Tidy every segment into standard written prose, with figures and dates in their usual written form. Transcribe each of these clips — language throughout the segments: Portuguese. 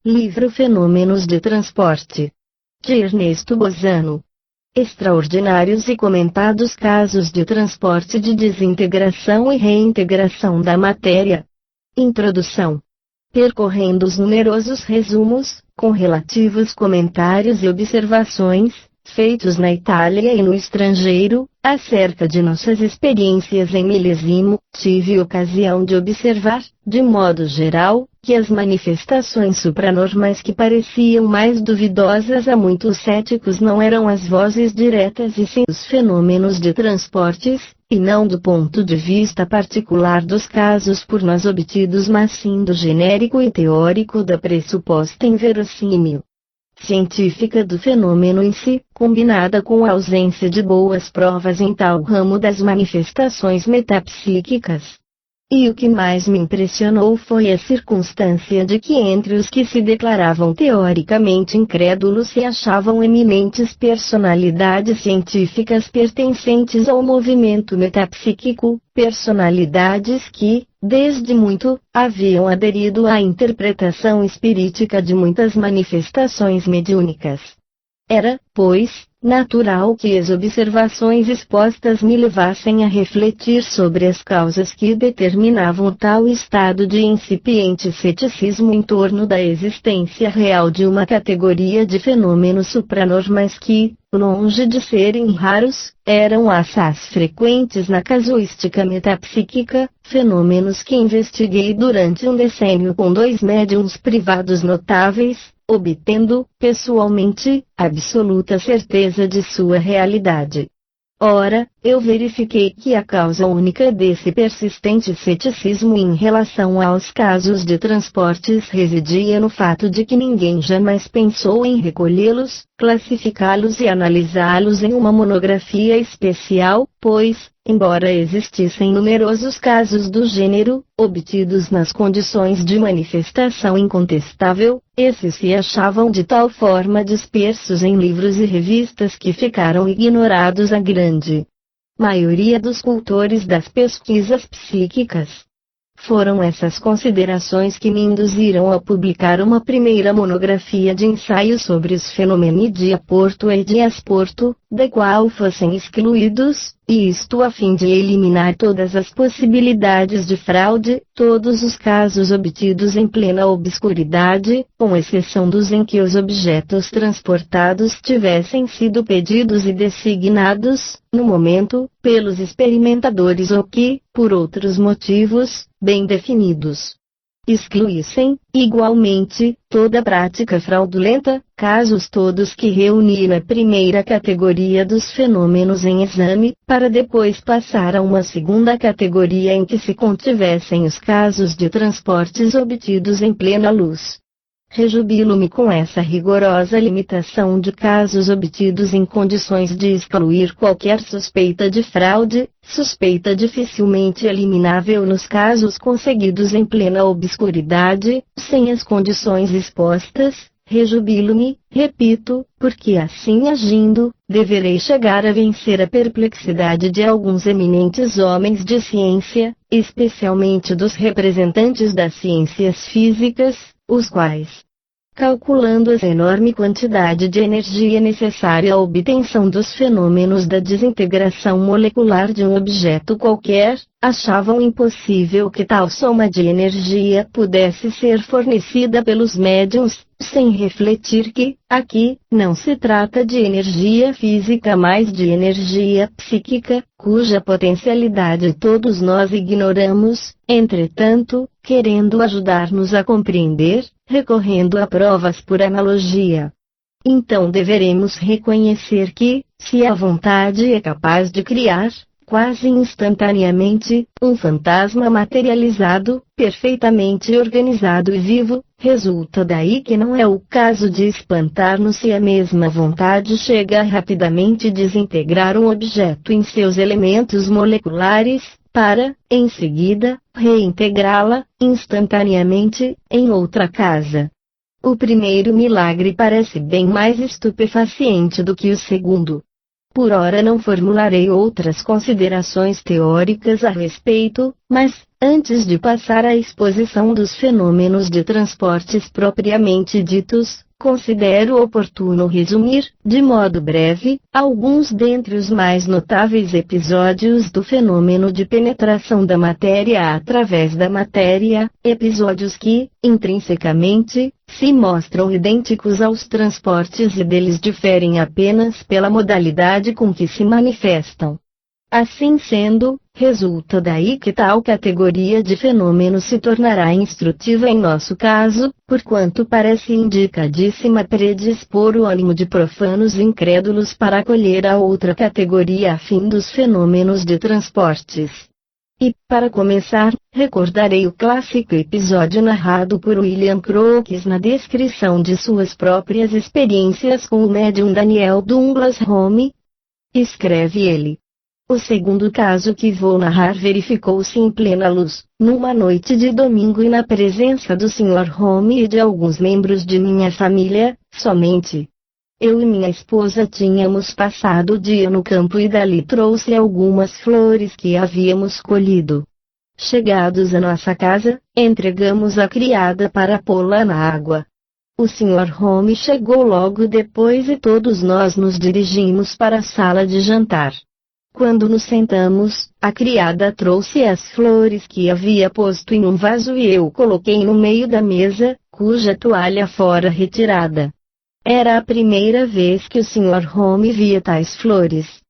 Livro Fenômenos de Transporte, de Ernesto Bozano. Extraordinários e comentados casos de transporte de desintegração e reintegração da matéria. Introdução. Percorrendo os numerosos resumos, com relativos comentários e observações, feitos na Itália e no estrangeiro, acerca de nossas experiências em milésimo, tive ocasião de observar, de modo geral, que as manifestações supranormais que pareciam mais duvidosas a muitos céticos não eram as vozes diretas e sim os fenômenos de transportes, e não do ponto de vista particular dos casos por nós obtidos, mas sim do genérico e teórico da pressuposta inverossímil científica do fenômeno em si, combinada com a ausência de boas provas em tal ramo das manifestações metapsíquicas. E o que mais me impressionou foi a circunstância de que entre os que se declaravam teoricamente incrédulos se achavam eminentes personalidades científicas pertencentes ao movimento metapsíquico, personalidades que, desde muito, haviam aderido à interpretação espirítica de muitas manifestações mediúnicas. Era, pois, natural que as observações expostas me levassem a refletir sobre as causas que determinavam tal estado de incipiente ceticismo em torno da existência real de uma categoria de fenômenos supranormais que, longe de serem raros, eram assaz frequentes na casuística metapsíquica, fenômenos que investiguei durante um decênio com 2 médiuns privados notáveis, obtendo, pessoalmente, absoluta certeza de sua realidade. Ora, eu verifiquei que a causa única desse persistente ceticismo em relação aos casos de transportes residia no fato de que ninguém jamais pensou em recolhê-los, classificá-los e analisá-los em uma monografia especial, pois, embora existissem numerosos casos do gênero, obtidos nas condições de manifestação incontestável, esses se achavam de tal forma dispersos em livros e revistas que ficaram ignorados a grande maioria dos cultores das pesquisas psíquicas. Foram essas considerações que me induziram a publicar uma primeira monografia de ensaios sobre os fenômenos de aporto e de asporto, da qual fossem excluídos, e isto a fim de eliminar todas as possibilidades de fraude, todos os casos obtidos em plena obscuridade, com exceção dos em que os objetos transportados tivessem sido pedidos e designados, no momento, pelos experimentadores ou que, por outros motivos, bem definidos, excluíssem, igualmente, toda prática fraudulenta, casos todos que reuniram a primeira categoria dos fenômenos em exame, para depois passar a uma segunda categoria em que se contivessem os casos de transportes obtidos em plena luz. Rejubilo-me com essa rigorosa limitação de casos obtidos em condições de excluir qualquer suspeita de fraude, suspeita dificilmente eliminável nos casos conseguidos em plena obscuridade, sem as condições expostas. Rejubilo-me, repito, porque assim agindo, deverei chegar a vencer a perplexidade de alguns eminentes homens de ciência, especialmente dos representantes das ciências físicas, os quais, calculando a enorme quantidade de energia necessária à obtenção dos fenômenos da desintegração molecular de um objeto qualquer, achavam impossível que tal soma de energia pudesse ser fornecida pelos médiuns, sem refletir que, aqui, não se trata de energia física mas de energia psíquica, cuja potencialidade todos nós ignoramos. Entretanto, querendo ajudar-nos a compreender, recorrendo a provas por analogia, então deveremos reconhecer que, se a vontade é capaz de criar, quase instantaneamente, um fantasma materializado, perfeitamente organizado e vivo, resulta daí que não é o caso de espantar-nos se a mesma vontade chega a rapidamente desintegrar um objeto em seus elementos moleculares, para, em seguida, reintegrá-la, instantaneamente, em outra casa. O primeiro milagre parece bem mais estupefaciente do que o segundo. Por ora não formularei outras considerações teóricas a respeito, mas, Antes de passar à exposição dos fenômenos de transportes propriamente ditos, considero oportuno resumir, de modo breve, alguns dentre os mais notáveis episódios do fenômeno de penetração da matéria através da matéria, episódios que, intrinsecamente, se mostram idênticos aos transportes e deles diferem apenas pela modalidade com que se manifestam. Assim sendo, resulta daí que tal categoria de fenômeno se tornará instrutiva em nosso caso, porquanto parece indicadíssima predispor o ânimo de profanos incrédulos para acolher a outra categoria a fim dos fenômenos de transportes. E, para começar, recordarei o clássico episódio narrado por William Crookes na descrição de suas próprias experiências com o médium Daniel Douglas Home. Escreve ele. O segundo caso que vou narrar verificou-se em plena luz, numa noite de domingo e na presença do Sr. Home e de alguns membros de minha família, somente. Eu e minha esposa tínhamos passado o dia no campo e dali trouxe algumas flores que havíamos colhido. Chegados à nossa casa, entregamos a criada para pô-la na água. O Sr. Home chegou logo depois e todos nós nos dirigimos para a sala de jantar. Quando nos sentamos, a criada trouxe as flores que havia posto em um vaso e eu coloquei no meio da mesa, cuja toalha fora retirada. Era a primeira vez que o Sr. Home via tais flores.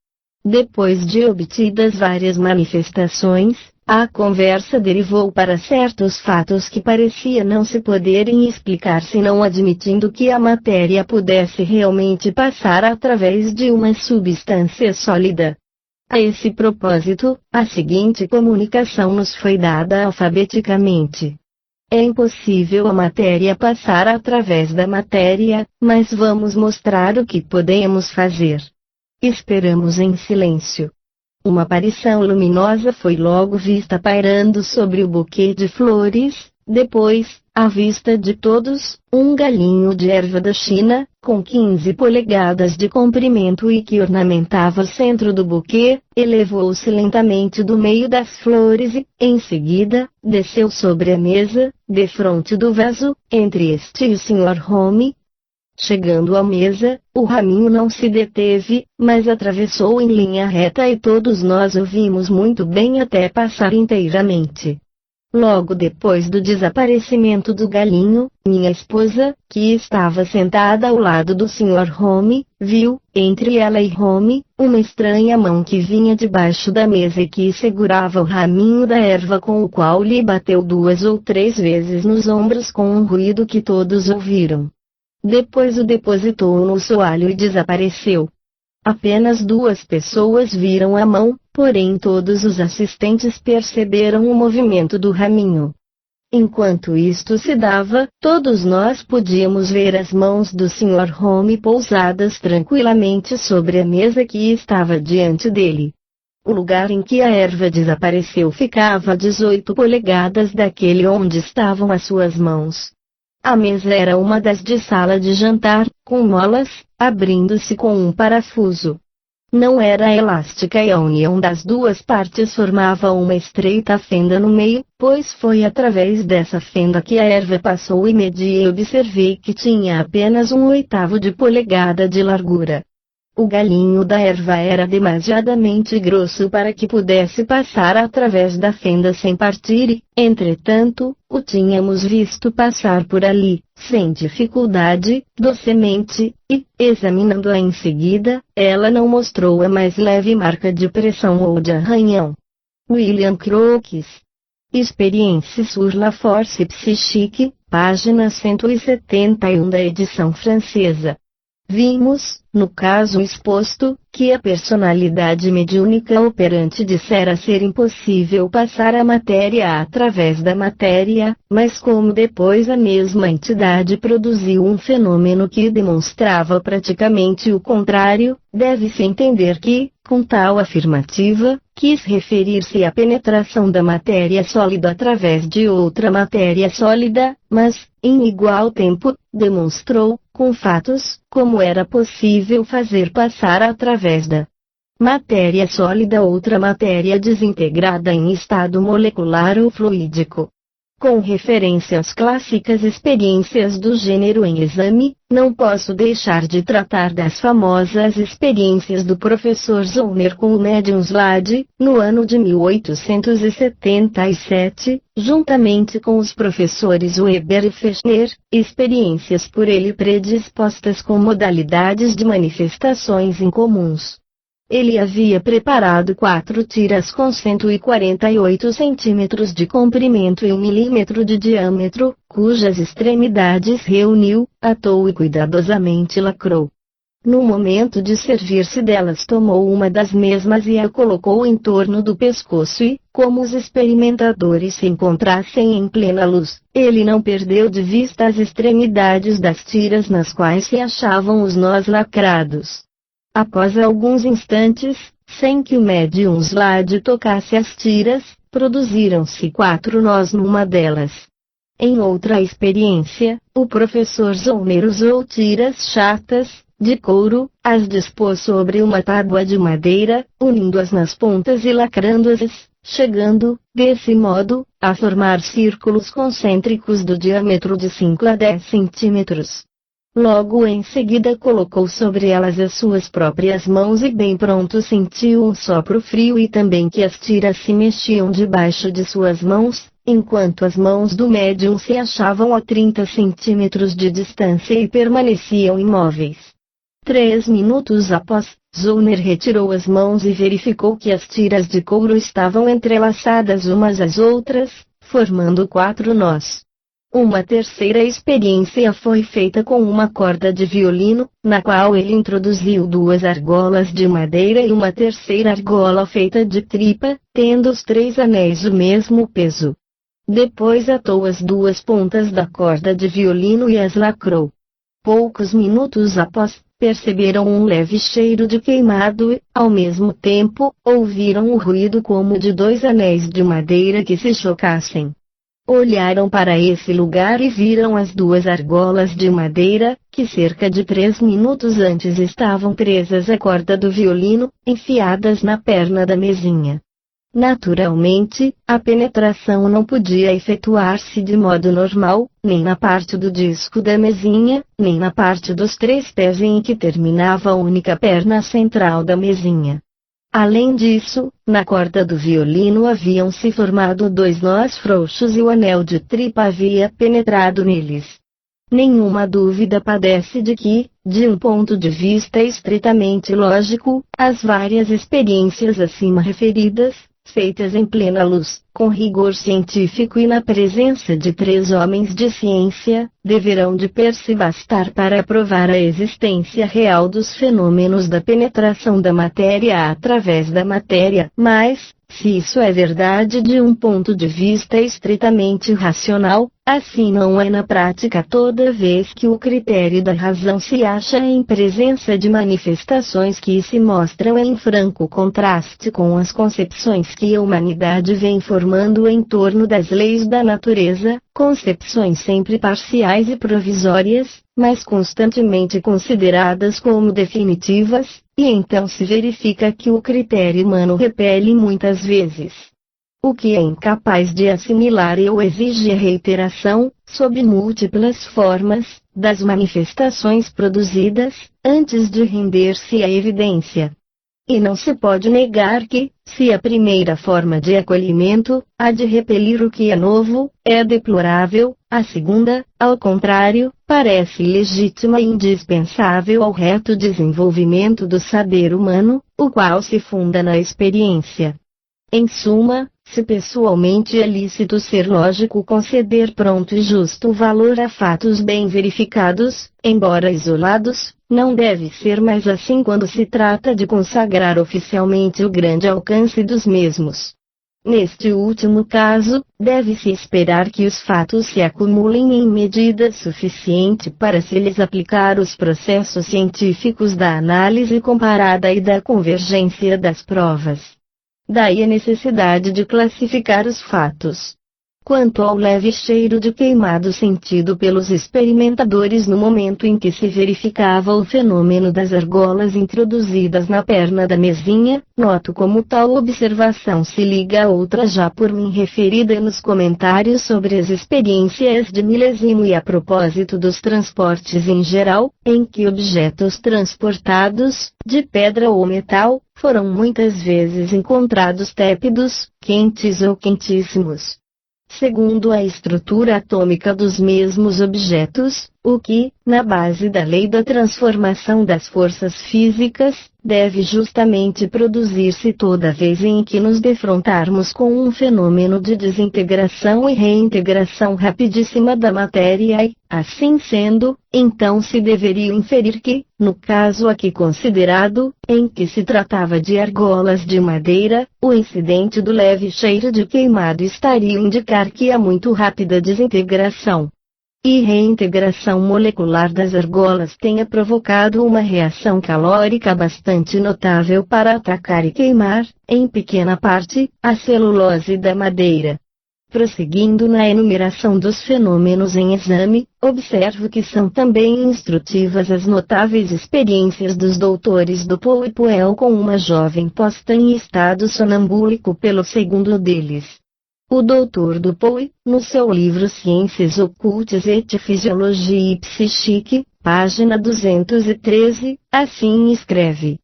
Depois de obtidas várias manifestações, a conversa derivou para certos fatos que parecia não se poderem explicar senão admitindo que a matéria pudesse realmente passar através de uma substância sólida. A esse propósito, a seguinte comunicação nos foi dada alfabeticamente. É impossível a matéria passar através da matéria, mas vamos mostrar o que podemos fazer. Esperamos em silêncio. Uma aparição luminosa foi logo vista pairando sobre o buquê de flores, depois, à vista de todos, um galinho de erva da China, com 15 polegadas de comprimento e que ornamentava o centro do buquê, elevou-se lentamente do meio das flores e, em seguida, desceu sobre a mesa, defronte do vaso, entre este e o Sr. Home. Chegando à mesa, o raminho não se deteve, mas atravessou em linha reta e todos nós o vimos muito bem até passar inteiramente. Logo depois do desaparecimento do galinho, minha esposa, que estava sentada ao lado do Sr. Home, viu, entre ela e Home, uma estranha mão que vinha debaixo da mesa e que segurava o raminho da erva com o qual lhe bateu 2 ou 3 vezes nos ombros com um ruído que todos ouviram. Depois o depositou no soalho e desapareceu. Apenas 2 pessoas viram a mão, porém todos os assistentes perceberam o movimento do raminho. Enquanto isto se dava, todos nós podíamos ver as mãos do Sr. Home pousadas tranquilamente sobre a mesa que estava diante dele. O lugar em que a erva desapareceu ficava a 18 polegadas daquele onde estavam as suas mãos. A mesa era uma das de sala de jantar, com molas, abrindo-se com um parafuso. Não era elástica e a união das 2 partes formava uma estreita fenda no meio, pois foi através dessa fenda que a erva passou e medi e observei que tinha apenas 1/8 de polegada de largura. O galinho da erva era demasiadamente grosso para que pudesse passar através da fenda sem partir e, entretanto, o tínhamos visto passar por ali, sem dificuldade, docemente, e, examinando-a em seguida, ela não mostrou a mais leve marca de pressão ou de arranhão. William Crookes. Expérience sur la force psychique, página 171 da edição francesa. Vimos, no caso exposto, que a personalidade mediúnica operante dissera ser impossível passar a matéria através da matéria, mas como depois a mesma entidade produziu um fenômeno que demonstrava praticamente o contrário, deve-se entender que, com tal afirmativa, quis referir-se à penetração da matéria sólida através de outra matéria sólida, mas, em igual tempo, demonstrou, com fatos, como era possível fazer passar através da matéria sólida, outra matéria desintegrada em estado molecular ou fluídico. Com referência às clássicas experiências do gênero em exame, não posso deixar de tratar das famosas experiências do professor Zollner com o médium Slade, no ano de 1877, juntamente com os professores Weber e Fechner, experiências por ele predispostas com modalidades de manifestações incomuns. Ele havia preparado 4 tiras com 148 centímetros de comprimento e 1 milímetro de diâmetro, cujas extremidades reuniu, atou e cuidadosamente lacrou. No momento de servir-se delas, tomou uma das mesmas e a colocou em torno do pescoço e, como os experimentadores se encontrassem em plena luz, ele não perdeu de vista as extremidades das tiras nas quais se achavam os nós lacrados. Após alguns instantes, sem que o médium Slade tocasse as tiras, produziram-se 4 nós numa delas. Em outra experiência, o professor Zollner usou tiras chatas, de couro, as dispôs sobre uma tábua de madeira, unindo-as nas pontas e lacrando-as, chegando, desse modo, a formar círculos concêntricos do diâmetro de 5 a 10 centímetros. Logo em seguida colocou sobre elas as suas próprias mãos e bem pronto sentiu um sopro frio e também que as tiras se mexiam debaixo de suas mãos, enquanto as mãos do médium se achavam a 30 centímetros de distância e permaneciam imóveis. 3 minutos após, Zollner retirou as mãos e verificou que as tiras de couro estavam entrelaçadas umas às outras, formando 4 nós. Uma terceira experiência foi feita com uma corda de violino, na qual ele introduziu 2 argolas de madeira e uma terceira argola feita de tripa, tendo os 3 anéis o mesmo peso. Depois atou as 2 pontas da corda de violino e as lacrou. Poucos minutos após, perceberam um leve cheiro de queimado e, ao mesmo tempo, ouviram o ruído como de 2 anéis de madeira que se chocassem. Olharam para esse lugar e viram as 2 argolas de madeira, que cerca de 3 minutos antes estavam presas à corda do violino, enfiadas na perna da mesinha. Naturalmente, a penetração não podia efetuar-se de modo normal, nem na parte do disco da mesinha, nem na parte dos 3 pés em que terminava a única perna central da mesinha. Além disso, na corda do violino haviam se formado 2 nós frouxos e o anel de tripa havia penetrado neles. Nenhuma dúvida padece de que, de um ponto de vista estritamente lógico, as várias experiências acima referidas, feitas em plena luz, com rigor científico e na presença de 3 homens de ciência, deverão de per si bastar para provar a existência real dos fenômenos da penetração da matéria através da matéria. Mas, se isso é verdade de um ponto de vista estritamente racional, assim não é na prática toda vez que o critério da razão se acha em presença de manifestações que se mostram em franco contraste com as concepções que a humanidade vem formando em torno das leis da natureza, concepções sempre parciais e provisórias, mas constantemente consideradas como definitivas, e então se verifica que o critério humano repele muitas vezes o que é incapaz de assimilar e ou exige a reiteração, sob múltiplas formas, das manifestações produzidas, antes de render-se à evidência. E não se pode negar que, se a primeira forma de acolhimento, a de repelir o que é novo, é deplorável, a segunda, ao contrário, parece legítima e indispensável ao reto desenvolvimento do saber humano, o qual se funda na experiência. Em suma, se pessoalmente é lícito ser lógico conceder pronto e justo valor a fatos bem verificados, embora isolados, não deve ser mais assim quando se trata de consagrar oficialmente o grande alcance dos mesmos. Neste último caso, deve-se esperar que os fatos se acumulem em medida suficiente para se lhes aplicar os processos científicos da análise comparada e da convergência das provas. Daí a necessidade de classificar os fatos. Quanto ao leve cheiro de queimado sentido pelos experimentadores no momento em que se verificava o fenômeno das argolas introduzidas na perna da mesinha, noto como tal observação se liga a outra já por mim referida nos comentários sobre as experiências de milésimo e a propósito dos transportes em geral, em que objetos transportados, de pedra ou metal, foram muitas vezes encontrados tépidos, quentes ou quentíssimos. Segundo a estrutura atômica dos mesmos objetos, o que, na base da lei da transformação das forças físicas, deve justamente produzir-se toda vez em que nos defrontarmos com um fenômeno de desintegração e reintegração rapidíssima da matéria e, assim sendo, então se deveria inferir que, no caso aqui considerado, em que se tratava de argolas de madeira, o incidente do leve cheiro de queimado estaria a indicar que há muito rápida desintegração e reintegração molecular das argolas tenha provocado uma reação calórica bastante notável para atacar e queimar, em pequena parte, a celulose da madeira. Prosseguindo na enumeração dos fenômenos em exame, observo que são também instrutivas as notáveis experiências dos doutores Dupuy e Puel com uma jovem posta em estado sonambúlico pelo segundo deles. O Dr. Dupuy, no seu livro Ciências Ocultas et Fisiologie Psychique, página 213, assim escreve.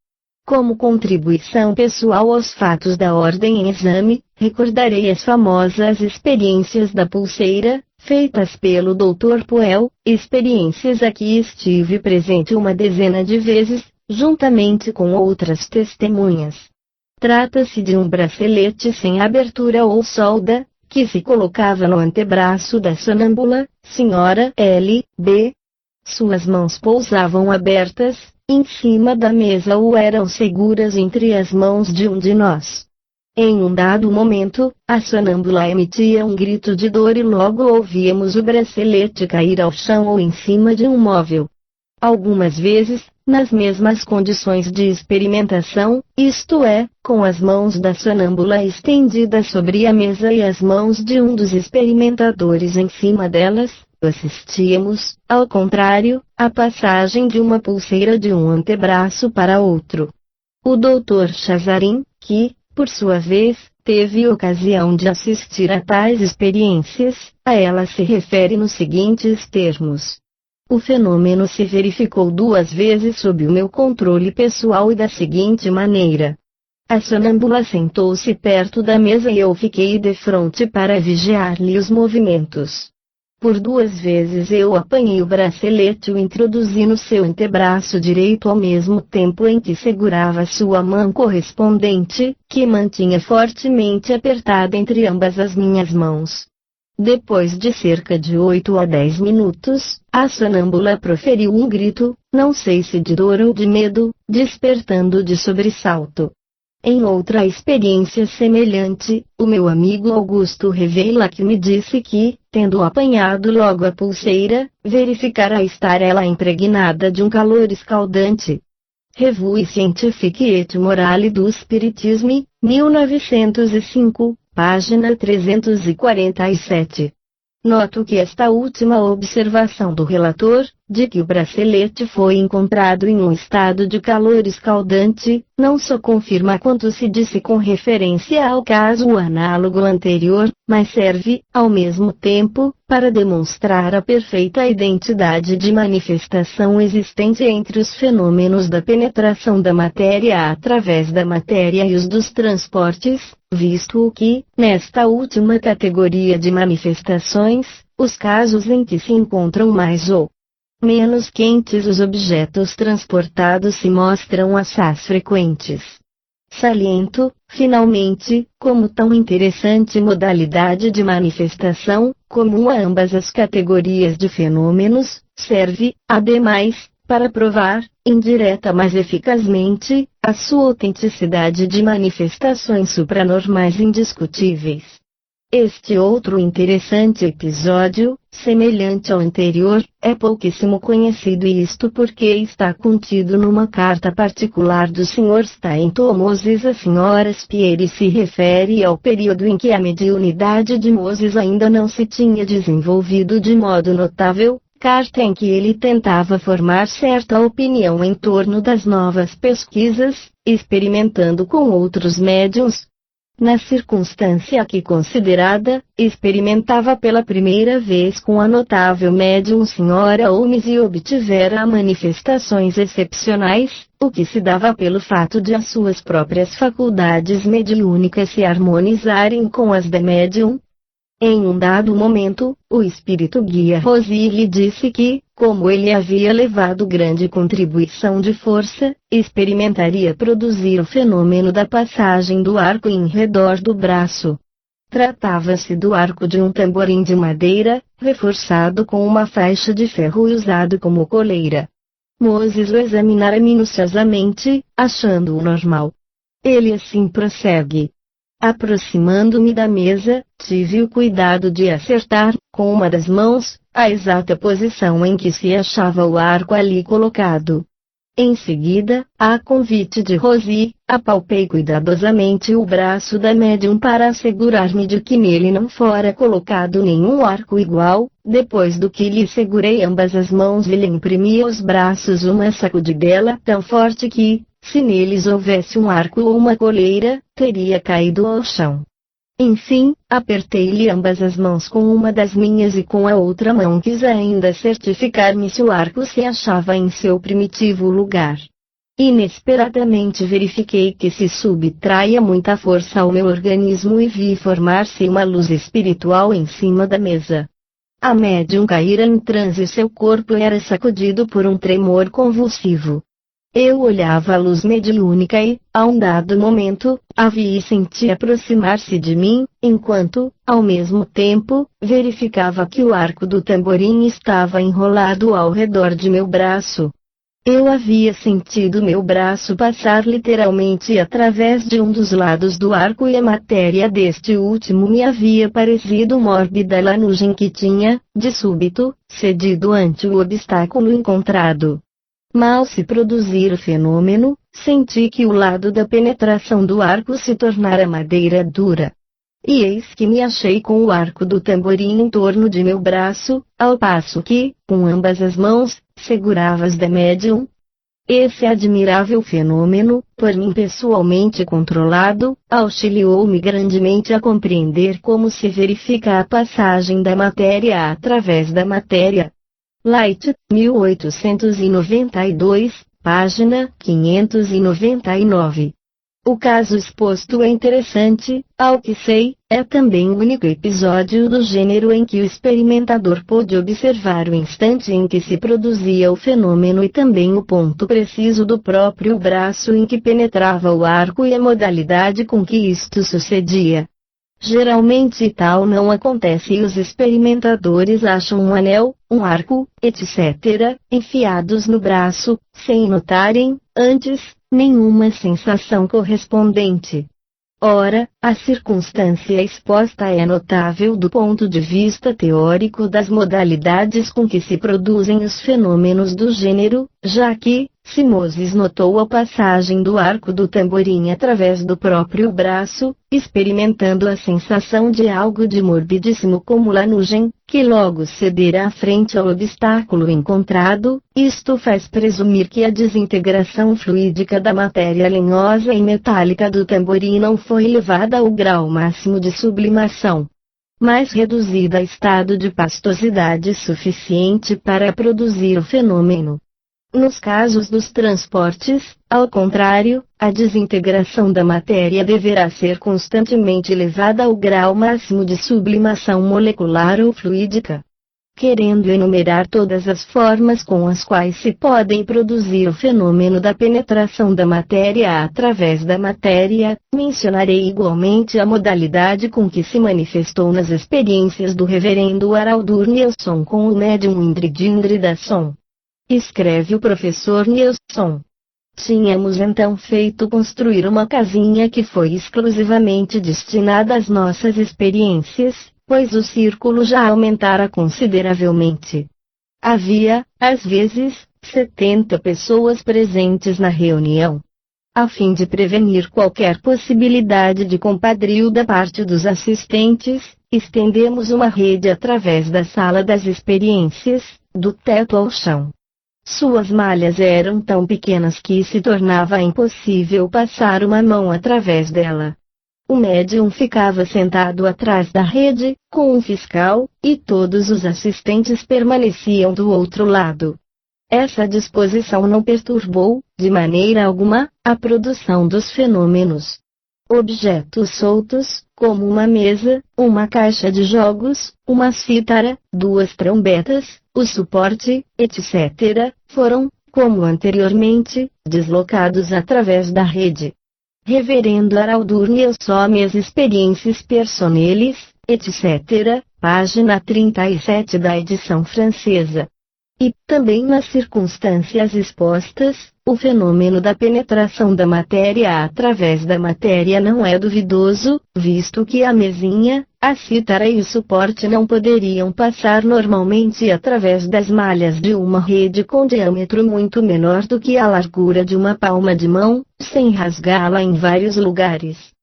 Como contribuição pessoal aos fatos da ordem em exame, recordarei as famosas experiências da pulseira, feitas pelo Dr. Puel, experiências a que estive presente uma dezena de vezes, juntamente com outras testemunhas. Trata-se de um bracelete sem abertura ou solda, que se colocava no antebraço da sonâmbula, Sra. L. B. Suas mãos pousavam abertas, em cima da mesa ou eram seguras entre as mãos de um de nós. Em um dado momento, a sonâmbula emitia um grito de dor e logo ouvíamos o bracelete cair ao chão ou em cima de um móvel. Algumas vezes, nas mesmas condições de experimentação, isto é, com as mãos da sonâmbula estendidas sobre a mesa e as mãos de um dos experimentadores em cima delas, assistíamos, ao contrário, à passagem de uma pulseira de um antebraço para outro. O Dr. Chazarin, que, por sua vez, teve ocasião de assistir a tais experiências, a elas se refere nos seguintes termos. O fenômeno se verificou 2 vezes sob o meu controle pessoal e da seguinte maneira. A sonâmbula sentou-se perto da mesa e eu fiquei defronte para vigiar-lhe os movimentos. Por 2 vezes eu apanhei o bracelete e o introduzi no seu antebraço direito ao mesmo tempo em que segurava sua mão correspondente, que mantinha fortemente apertada entre ambas as minhas mãos. Depois de cerca de 8 a 10 minutos, a sonâmbula proferiu um grito, não sei se de dor ou de medo, despertando de sobressalto. Em outra experiência semelhante, o meu amigo Augusto revela que me disse que, tendo apanhado logo a pulseira, verificara estar ela impregnada de um calor escaldante. Revue Scientifique et Morale du Spiritisme, 1905. Página 347. Noto que esta última observação do relator, de que o bracelete foi encontrado em um estado de calor escaldante, não só confirma quanto se disse com referência ao caso análogo anterior, mas serve, ao mesmo tempo, para demonstrar a perfeita identidade de manifestação existente entre os fenômenos da penetração da matéria através da matéria e os dos transportes, visto que, nesta última categoria de manifestações, os casos em que se encontram mais ou menos quentes os objetos transportados se mostram assaz frequentes. Saliento, finalmente, como tão interessante modalidade de manifestação, comum a ambas as categorias de fenômenos, serve, ademais, para provar, indireta mas eficazmente, a sua autenticidade de manifestações supranormais indiscutíveis. Este outro interessante episódio, semelhante ao anterior, é pouquíssimo conhecido, e isto porque está contido numa carta particular do Sr. Stainton Moses à Sra. Spiery, e se refere ao período em que a mediunidade de Moses ainda não se tinha desenvolvido de modo notável, carta em que ele tentava formar certa opinião em torno das novas pesquisas, experimentando com outros médiuns. Na circunstância aqui considerada, experimentava pela primeira vez com a notável médium Sra. Holmes e obtivera manifestações excepcionais, o que se dava pelo fato de as suas próprias faculdades mediúnicas se harmonizarem com as da médium. Em um dado momento, o espírito guia Rosie lhe disse que, como ele havia levado grande contribuição de força, experimentaria produzir o fenômeno da passagem do arco em redor do braço. Tratava-se do arco de um tamborim de madeira, reforçado com uma faixa de ferro e usado como coleira. Moses o examinara minuciosamente, achando-o normal. Ele assim prossegue. Aproximando-me da mesa, tive o cuidado de acertar, com uma das mãos, a exata posição em que se achava o arco ali colocado. Em seguida, a convite de Rosie, apalpei cuidadosamente o braço da médium para assegurar-me de que nele não fora colocado nenhum arco igual. Depois do que lhe segurei ambas as mãos e lhe imprimi aos braços uma sacudidela tão forte que, se neles houvesse um arco ou uma coleira, teria caído ao chão. Enfim, apertei-lhe ambas as mãos com uma das minhas e com a outra mão quis ainda certificar-me se o arco se achava em seu primitivo lugar. Inesperadamente verifiquei que se subtraía muita força ao meu organismo e vi formar-se uma luz espiritual em cima da mesa. A médium caíra em transe e seu corpo era sacudido por um tremor convulsivo. Eu olhava a luz mediúnica e, a um dado momento, a vi e senti aproximar-se de mim, enquanto, ao mesmo tempo, verificava que o arco do tamborim estava enrolado ao redor de meu braço. Eu havia sentido meu braço passar literalmente através de um dos lados do arco e a matéria deste último me havia parecido mórbida lanugem que tinha, de súbito, cedido ante o obstáculo encontrado. Mal se produzir o fenômeno, senti que o lado da penetração do arco se tornara madeira dura. E eis que me achei com o arco do tamborim em torno de meu braço, ao passo que, com ambas as mãos, segurava as da médium. Esse admirável fenômeno, por mim pessoalmente controlado, auxiliou-me grandemente a compreender como se verifica a passagem da matéria através da matéria. Light, 1892, página 599. O caso exposto é interessante, ao que sei, é também o único episódio do gênero em que o experimentador pôde observar o instante em que se produzia o fenômeno e também o ponto preciso do próprio braço em que penetrava o arco e a modalidade com que isto sucedia. Geralmente tal não acontece e os experimentadores acham um anel, um arco, etc., enfiados no braço, sem notarem, antes, nenhuma sensação correspondente. Ora, a circunstância exposta é notável do ponto de vista teórico das modalidades com que se produzem os fenômenos do gênero, já que, se Moses notou a passagem do arco do tamborim através do próprio braço, experimentando a sensação de algo de morbidíssimo como lanugem, que logo cederá à frente ao obstáculo encontrado, isto faz presumir que a desintegração fluídica da matéria lenhosa e metálica do tamborim não foi levada ao grau máximo de sublimação, mas reduzida a estado de pastosidade suficiente para produzir o fenômeno. Nos casos dos transportes, ao contrário, a desintegração da matéria deverá ser constantemente levada ao grau máximo de sublimação molecular ou fluídica. Querendo enumerar todas as formas com as quais se podem produzir o fenômeno da penetração da matéria através da matéria, mencionarei igualmente a modalidade com que se manifestou nas experiências do reverendo Haraldur Nilsson com o médium Indrid Indridason. Escreve o professor Nilsson. Tínhamos então feito construir uma casinha que foi exclusivamente destinada às nossas experiências, pois o círculo já aumentara consideravelmente. Havia, às vezes, 70 pessoas presentes na reunião. A fim de prevenir qualquer possibilidade de compadrio da parte dos assistentes, estendemos uma rede através da sala das experiências, do teto ao chão. Suas malhas eram tão pequenas que se tornava impossível passar uma mão através dela. O médium ficava sentado atrás da rede, com um fiscal, e todos os assistentes permaneciam do outro lado. Essa disposição não perturbou, de maneira alguma, a produção dos fenômenos. Objetos soltos, como uma mesa, uma caixa de jogos, uma cítara, 2 trombetas, o suporte, etc., foram, como anteriormente, deslocados através da rede. Reverendo Araldur Nilsson, minhas experiências personais, etc., página 37 da edição francesa. E, também nas circunstâncias expostas, o fenômeno da penetração da matéria através da matéria não é duvidoso, visto que a mesinha, a cítara e o suporte não poderiam passar normalmente através das malhas de uma rede com diâmetro muito menor do que a largura de uma palma de mão, sem rasgá-la em vários lugares.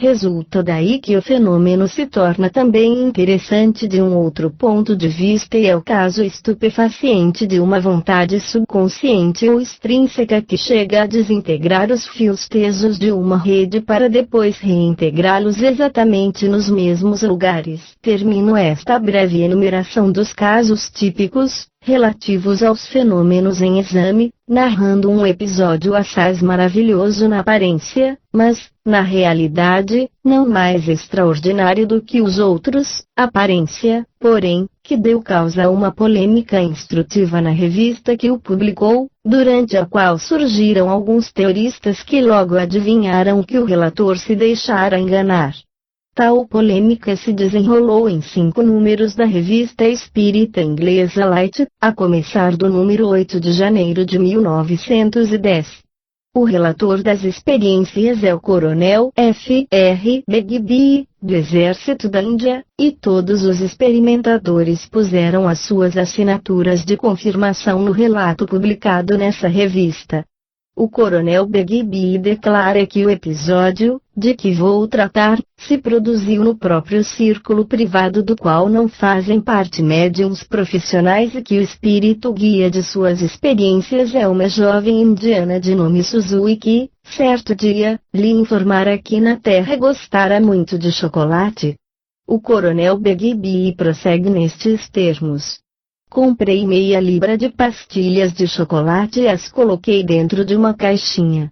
Resulta daí que o fenômeno se torna também interessante de um outro ponto de vista e é o caso estupefaciente de uma vontade subconsciente ou extrínseca que chega a desintegrar os fios tesos de uma rede para depois reintegrá-los exatamente nos mesmos lugares. Termino esta breve enumeração dos casos típicos, relativos aos fenômenos em exame, narrando um episódio assaz maravilhoso na aparência, mas, na realidade, não mais extraordinário do que os outros, aparência, porém, que deu causa a uma polêmica instrutiva na revista que o publicou, durante a qual surgiram alguns teoristas que logo adivinharam que o relator se deixara enganar. Tal polêmica se desenrolou em 5 números da revista espírita inglesa Light, a começar do número 8 de janeiro de 1910. O relator das experiências é o coronel F.R. Begbie, do Exército da Índia, e todos os experimentadores puseram as suas assinaturas de confirmação no relato publicado nessa revista. O coronel Begbie declara que o episódio, de que vou tratar, se produziu no próprio círculo privado do qual não fazem parte médiuns profissionais e que o espírito guia de suas experiências é uma jovem indiana de nome Suzu e que, certo dia, lhe informara que na Terra gostara muito de chocolate. O coronel Begbie prossegue nestes termos. Comprei meia libra de pastilhas de chocolate e as coloquei dentro de uma caixinha.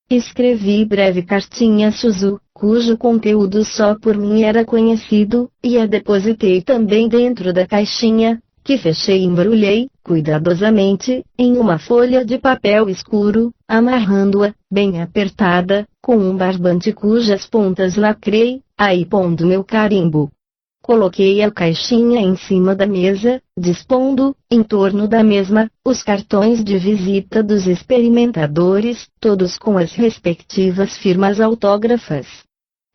Escrevi breve cartinha a Suzu, cujo conteúdo só por mim era conhecido, e a depositei também dentro da caixinha, que fechei e embrulhei, cuidadosamente, em uma folha de papel escuro, amarrando-a, bem apertada, com um barbante cujas pontas lacrei, aí pondo meu carimbo. Coloquei a caixinha em cima da mesa, dispondo, em torno da mesma, os cartões de visita dos experimentadores, todos com as respectivas firmas autógrafas.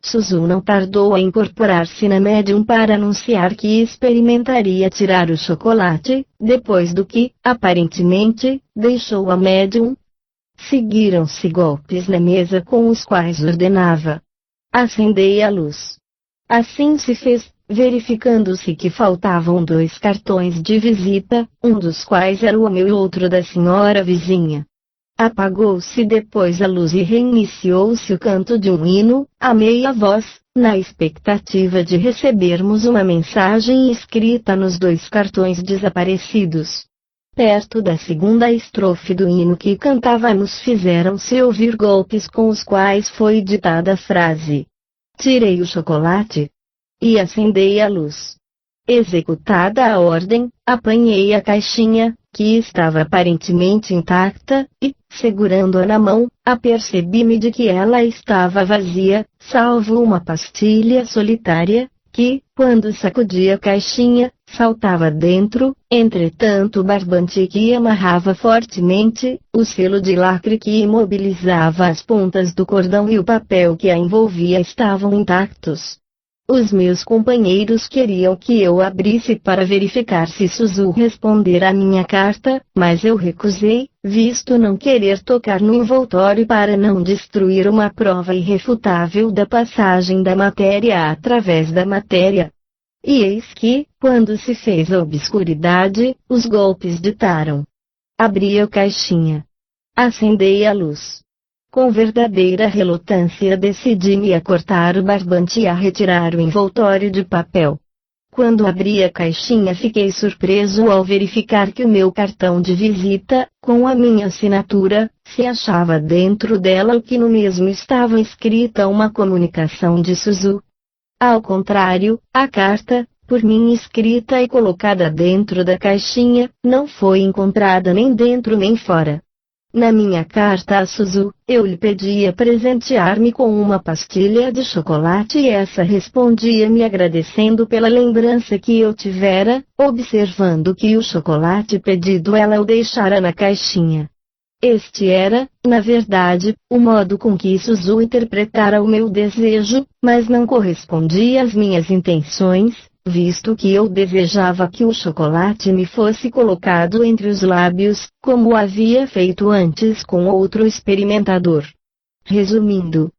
Suzu não tardou a incorporar-se na médium para anunciar que experimentaria tirar o chocolate, depois do que, aparentemente, deixou a médium. Seguiram-se golpes na mesa com os quais ordenava: acendei a luz. Assim se fez, verificando-se que faltavam 2 cartões de visita, um dos quais era o meu e outro da senhora vizinha. Apagou-se depois a luz e reiniciou-se o canto de um hino, a meia voz, na expectativa de recebermos uma mensagem escrita nos 2 cartões desaparecidos. Perto da segunda estrofe do hino que cantávamos fizeram-se ouvir golpes com os quais foi ditada a frase: tirei o chocolate e acendei a luz. Executada a ordem, apanhei a caixinha, que estava aparentemente intacta, e, segurando-a na mão, apercebi-me de que ela estava vazia, salvo uma pastilha solitária, que, quando sacudia a caixinha, saltava dentro. Entretanto, o barbante que amarrava fortemente, o selo de lacre que imobilizava as pontas do cordão e o papel que a envolvia estavam intactos. Os meus companheiros queriam que eu abrisse para verificar se Suzu respondera à minha carta, mas eu recusei, visto não querer tocar no envoltório para não destruir uma prova irrefutável da passagem da matéria através da matéria. E eis que, quando se fez a obscuridade, os golpes ditaram. Abri a caixinha. Acendei a luz. Com verdadeira relutância decidi-me a cortar o barbante e a retirar o envoltório de papel. Quando abri a caixinha fiquei surpreso ao verificar que o meu cartão de visita, com a minha assinatura, se achava dentro dela, o que no mesmo estava escrita uma comunicação de Suzu. Ao contrário, a carta, por mim escrita e colocada dentro da caixinha, não foi encontrada nem dentro nem fora. Na minha carta a Suzu, eu lhe pedia presentear-me com uma pastilha de chocolate e essa respondia me agradecendo pela lembrança que eu tivera, observando que o chocolate pedido ela o deixara na caixinha. Este era, na verdade, o modo com que Suzu interpretara o meu desejo, mas não correspondia às minhas intenções, visto que eu desejava que o chocolate me fosse colocado entre os lábios, como havia feito antes com outro experimentador. Resumindo,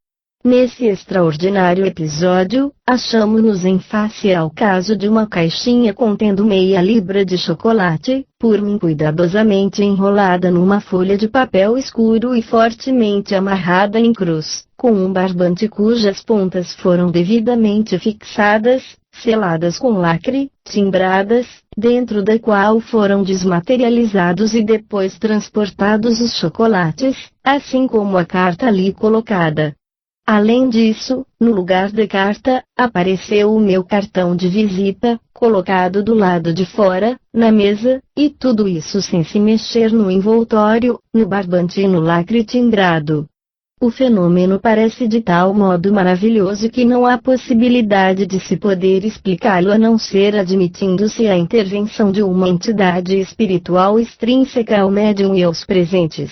nesse extraordinário episódio, achamo-nos em face ao caso de uma caixinha contendo meia libra de chocolate, por mim cuidadosamente enrolada numa folha de papel escuro e fortemente amarrada em cruz, com um barbante cujas pontas foram devidamente fixadas, seladas com lacre, timbradas, dentro da qual foram desmaterializados e depois transportados os chocolates, assim como a carta ali colocada. Além disso, no lugar da carta, apareceu o meu cartão de visita, colocado do lado de fora, na mesa, e tudo isso sem se mexer no envoltório, no barbante e no lacre timbrado. O fenômeno parece de tal modo maravilhoso que não há possibilidade de se poder explicá-lo a não ser admitindo-se a intervenção de uma entidade espiritual extrínseca ao médium e aos presentes.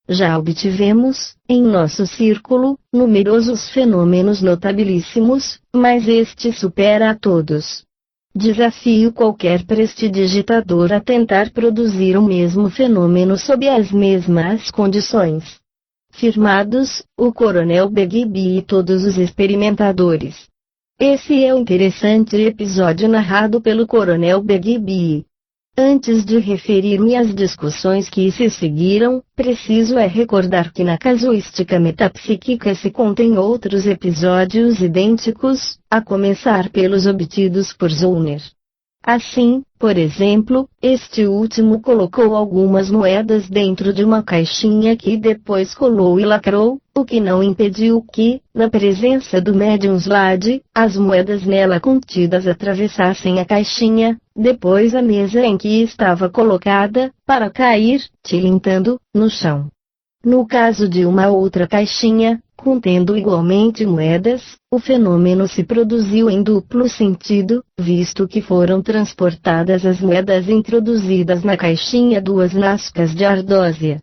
Já obtivemos, em nosso círculo, numerosos fenômenos notabilíssimos, mas este supera a todos. Desafio qualquer prestidigitador a tentar produzir o mesmo fenômeno sob as mesmas condições. Firmados, o Coronel Begbie e todos os experimentadores. Esse é o interessante episódio narrado pelo Coronel Begbie. Antes de referir-me às discussões que se seguiram, preciso recordar que na casuística metapsíquica se contém outros episódios idênticos, a começar pelos obtidos por Zollner. Assim, por exemplo, este último colocou algumas moedas dentro de uma caixinha que depois colou e lacrou, o que não impediu que, na presença do médium Slade, as moedas nela contidas atravessassem a caixinha, depois a mesa em que estava colocada, para cair, tilintando, no chão. No caso de uma outra caixinha, contendo igualmente moedas, o fenômeno se produziu em duplo sentido, visto que foram transportadas as moedas introduzidas na caixinha duas lascas de ardósia.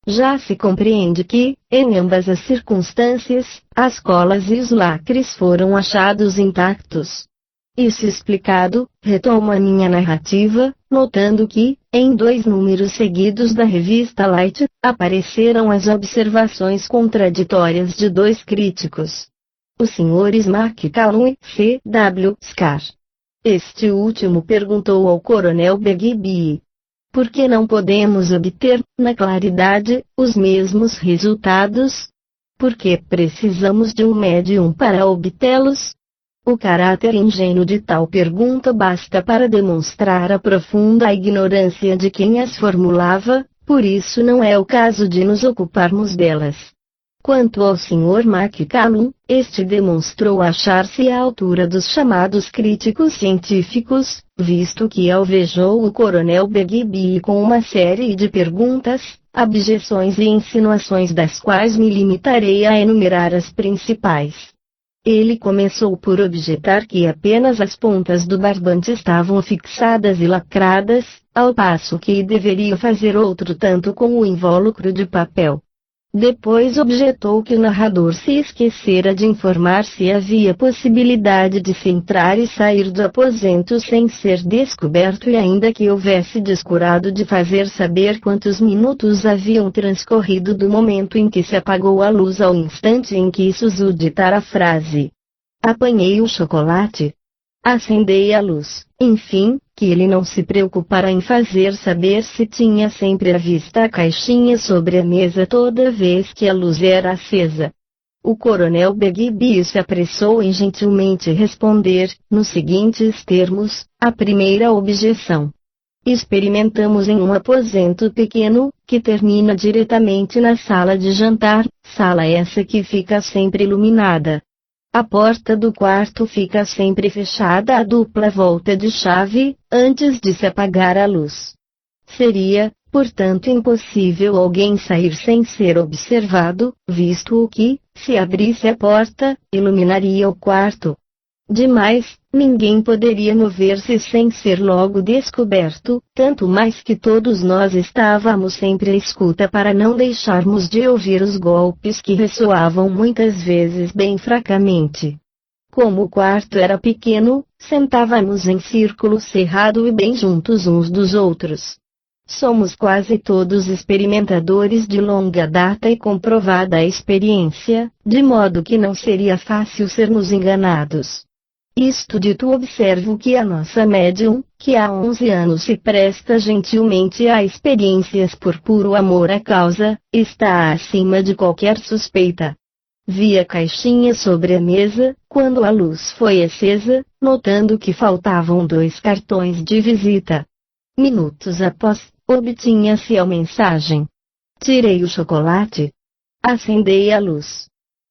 Já se compreende que, em ambas as circunstâncias, as colas e os lacres foram achados intactos. Isso explicado, retomo a minha narrativa, notando que, em 2 números seguidos da revista Light, apareceram as observações contraditórias de 2 críticos. Os senhores McCallum e C. W. Scar. Este último perguntou ao Coronel Begbie: por que não podemos obter, na claridade, os mesmos resultados? Por que precisamos de um médium para obtê-los? O caráter ingênuo de tal pergunta basta para demonstrar a profunda ignorância de quem as formulava, por isso não é o caso de nos ocuparmos delas. Quanto ao Sr. McCallum, este demonstrou achar-se à altura dos chamados críticos científicos, visto que alvejou o Coronel Begbie com uma série de perguntas, objeções e insinuações das quais me limitarei a enumerar as principais. Ele começou por objetar que apenas as pontas do barbante estavam fixadas e lacradas, ao passo que deveria fazer outro tanto com o invólucro de papel. Depois objetou que o narrador se esquecera de informar se havia possibilidade de se entrar e sair do aposento sem ser descoberto e ainda que houvesse descurado de fazer saber quantos minutos haviam transcorrido do momento em que se apagou a luz ao instante em que Suzu ditara a frase. Apanhei o chocolate. Acendei a luz, enfim, que ele não se preocupara em fazer saber se tinha sempre à vista a caixinha sobre a mesa toda vez que a luz era acesa. O coronel Begbie se apressou em gentilmente responder, nos seguintes termos, a primeira objeção. Experimentamos em um aposento pequeno, que termina diretamente na sala de jantar, sala essa que fica sempre iluminada. A porta do quarto fica sempre fechada à dupla volta de chave, antes de se apagar a luz. Seria, portanto, impossível alguém sair sem ser observado, visto o que, se abrisse a porta, iluminaria o quarto. Demais, ninguém poderia mover-se sem ser logo descoberto, tanto mais que todos nós estávamos sempre à escuta para não deixarmos de ouvir os golpes que ressoavam muitas vezes bem fracamente. Como o quarto era pequeno, sentávamos em círculo cerrado e bem juntos uns dos outros. Somos quase todos experimentadores de longa data e comprovada experiência, de modo que não seria fácil sermos enganados. Isto dito, observo que a nossa médium, que há 11 anos se presta gentilmente a experiências por puro amor à causa, está acima de qualquer suspeita. Vi a caixinha sobre a mesa, quando a luz foi acesa, notando que faltavam 2 cartões de visita. Minutos após, obtinha-se a mensagem. Tirei o chocolate. Acendei a luz.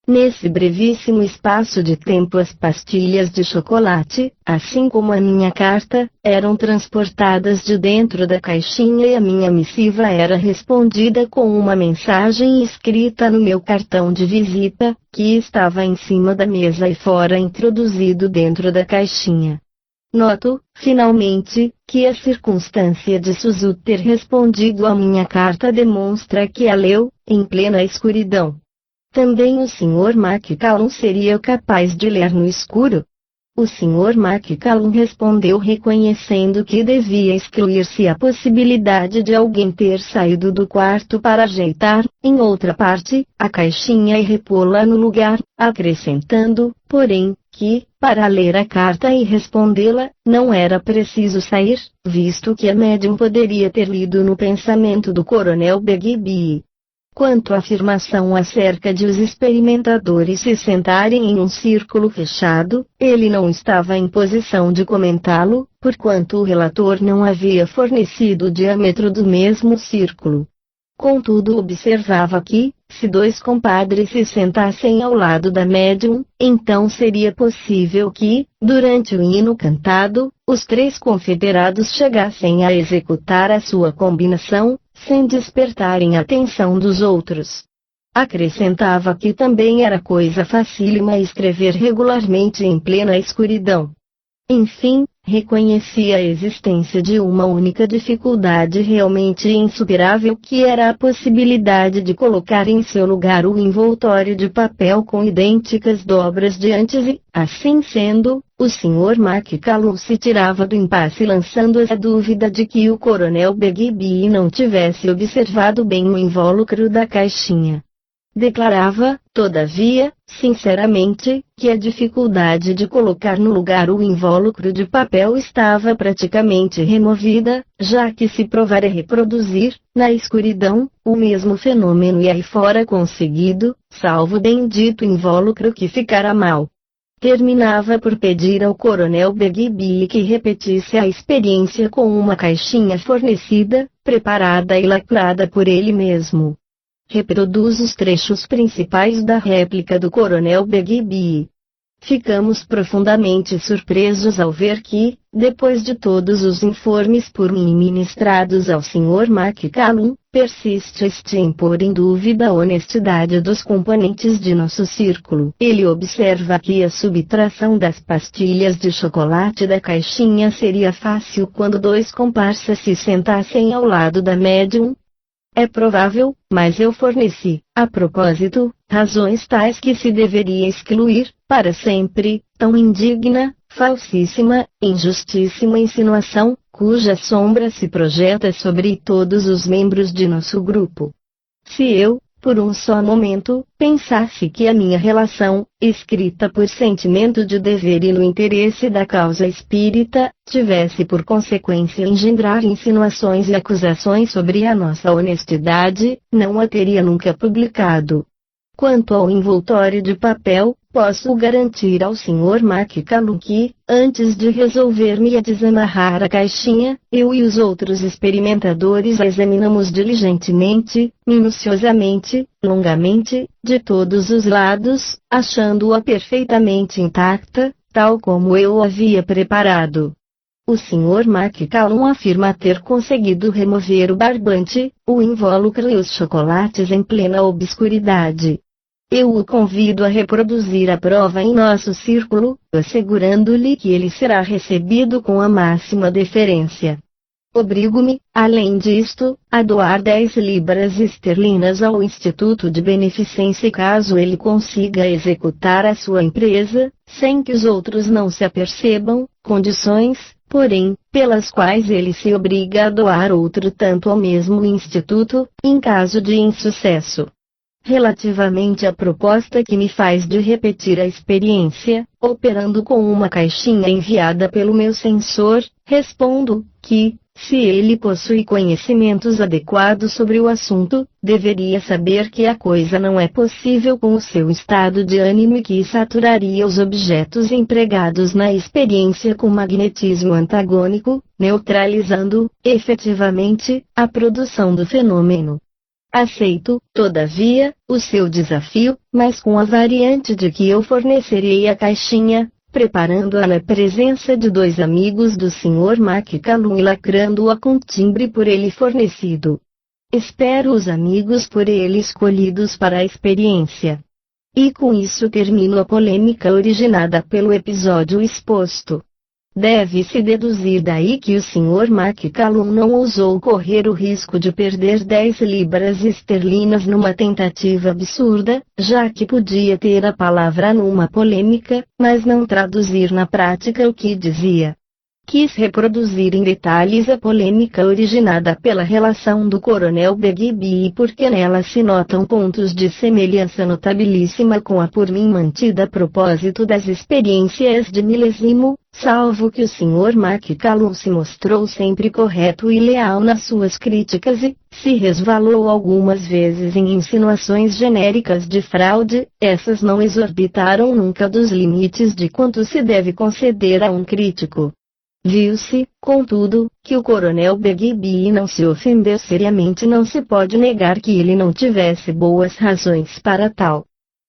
Nesse brevíssimo espaço de tempo as pastilhas de chocolate, assim como a minha carta, eram transportadas de dentro da caixinha e a minha missiva era respondida com uma mensagem escrita no meu cartão de visita, que estava em cima da mesa e fora introduzido dentro da caixinha. Noto, finalmente, que a circunstância de Suzu ter respondido à minha carta demonstra que a leu, em plena escuridão. Também o Sr. McCallum seria capaz de ler no escuro? O Sr. McCallum respondeu reconhecendo que devia excluir-se a possibilidade de alguém ter saído do quarto para ajeitar, em outra parte, a caixinha e repô-la no lugar, acrescentando, porém, que, para ler a carta e respondê-la, não era preciso sair, visto que a médium poderia ter lido no pensamento do coronel Begbie. Quanto à afirmação acerca de os experimentadores se sentarem em um círculo fechado, ele não estava em posição de comentá-lo, porquanto o relator não havia fornecido o diâmetro do mesmo círculo. Contudo, observava que, se 2 compadres se sentassem ao lado da médium, então seria possível que, durante o hino cantado, os 3 confederados chegassem a executar a sua combinação, sem despertarem a atenção dos outros. Acrescentava que também era coisa facílima escrever regularmente em plena escuridão. Enfim, reconhecia a existência de uma única dificuldade realmente insuperável, que era a possibilidade de colocar em seu lugar o envoltório de papel com idênticas dobras de antes e, assim sendo, o Sr. McCallum se tirava do impasse lançando a dúvida de que o coronel Begbie não tivesse observado bem o invólucro da caixinha. Declarava, todavia, sinceramente, que a dificuldade de colocar no lugar o invólucro de papel estava praticamente removida, já que se provara reproduzir, na escuridão, o mesmo fenômeno e aí fora conseguido, salvo o bendito invólucro que ficara mal. Terminava por pedir ao coronel Begbie que repetisse a experiência com uma caixinha fornecida, preparada e lacrada por ele mesmo. Reproduz os trechos principais da réplica do coronel Begbie. Ficamos profundamente surpresos ao ver que, depois de todos os informes por mim ministrados ao Sr. McCallum, persiste em pôr em dúvida a honestidade dos componentes de nosso círculo. Ele observa que a subtração das pastilhas de chocolate da caixinha seria fácil quando dois comparsas se sentassem ao lado da médium. É provável, mas eu forneci, a propósito, razões tais que se deveria excluir, para sempre, tão indigna, falsíssima, injustíssima insinuação, cuja sombra se projeta sobre todos os membros de nosso grupo. Se eu, por um só momento, pensasse que a minha relação, escrita por sentimento de dever e no interesse da causa espírita, tivesse por consequência engendrar insinuações e acusações sobre a nossa honestidade, não a teria nunca publicado. Quanto ao envoltório de papel, posso garantir ao Sr. McCallum que, antes de resolver-me a desamarrar a caixinha, eu e os outros experimentadores a examinamos diligentemente, minuciosamente, longamente, de todos os lados, achando-a perfeitamente intacta, tal como eu a havia preparado. O Sr. McCallum afirma ter conseguido remover o barbante, o invólucro e os chocolates em plena obscuridade. Eu o convido a reproduzir a prova em nosso círculo, assegurando-lhe que ele será recebido com a máxima deferência. Obrigo-me, além disto, a doar 10 libras esterlinas ao Instituto de Beneficência caso ele consiga executar a sua empresa, sem que os outros não se apercebam, condições, porém, pelas quais ele se obriga a doar outro tanto ao mesmo Instituto, em caso de insucesso. Relativamente à proposta que me faz de repetir a experiência, operando com uma caixinha enviada pelo meu censor, respondo que, se ele possui conhecimentos adequados sobre o assunto, deveria saber que a coisa não é possível com o seu estado de ânimo e que saturaria os objetos empregados na experiência com magnetismo antagônico, neutralizando, efetivamente, a produção do fenômeno. Aceito, todavia, o seu desafio, mas com a variante de que eu fornecerei a caixinha, preparando-a na presença de 2 amigos do Sr. McCallum e lacrando-a com timbre por ele fornecido. Espero os amigos por ele escolhidos para a experiência. E com isso termino a polêmica originada pelo episódio exposto. Deve-se deduzir daí que o Sr. McCallum não ousou correr o risco de perder 10 libras esterlinas numa tentativa absurda, já que podia ter a palavra numa polêmica, mas não traduzir na prática o que dizia. Quis reproduzir em detalhes a polêmica originada pela relação do Coronel Begbie porque nela se notam pontos de semelhança notabilíssima com a por mim mantida a propósito das experiências de milésimo, salvo que o Sr. McCallum se mostrou sempre correto e leal nas suas críticas e, se resvalou algumas vezes em insinuações genéricas de fraude, essas não exorbitaram nunca dos limites de quanto se deve conceder a um crítico. Viu-se, contudo, que o Coronel Begbie não se ofendeu seriamente. Não se pode negar que ele não tivesse boas razões para tal.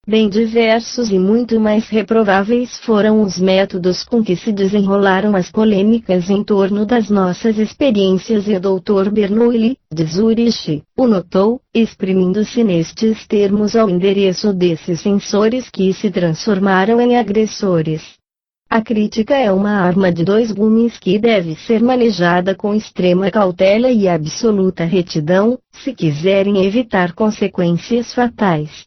Bem diversos e muito mais reprováveis foram os métodos com que se desenrolaram as polêmicas em torno das nossas experiências e o Dr. Bernoulli, de Zurich, o notou, exprimindo-se nestes termos ao endereço desses censores que se transformaram em agressores. A crítica é uma arma de 2 gumes que deve ser manejada com extrema cautela e absoluta retidão, se quiserem evitar consequências fatais.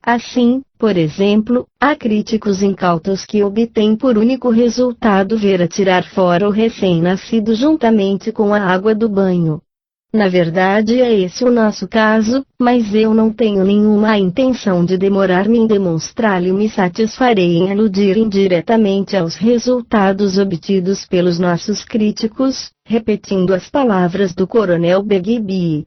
Assim, por exemplo, há críticos incautos que obtêm por único resultado ver atirar fora o recém-nascido juntamente com a água do banho. Na verdade é esse o nosso caso, mas eu não tenho nenhuma intenção de demorar-me em demonstrá-lo e me satisfarei em aludir indiretamente aos resultados obtidos pelos nossos críticos, repetindo as palavras do Coronel Begbie.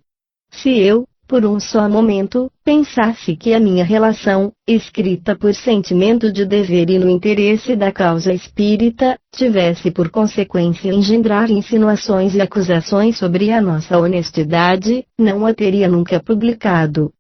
Se eu, por um só momento, pensasse que a minha relação, escrita por sentimento de dever e no interesse da causa espírita, tivesse por consequência engendrar insinuações e acusações sobre a nossa honestidade, não a teria nunca publicado.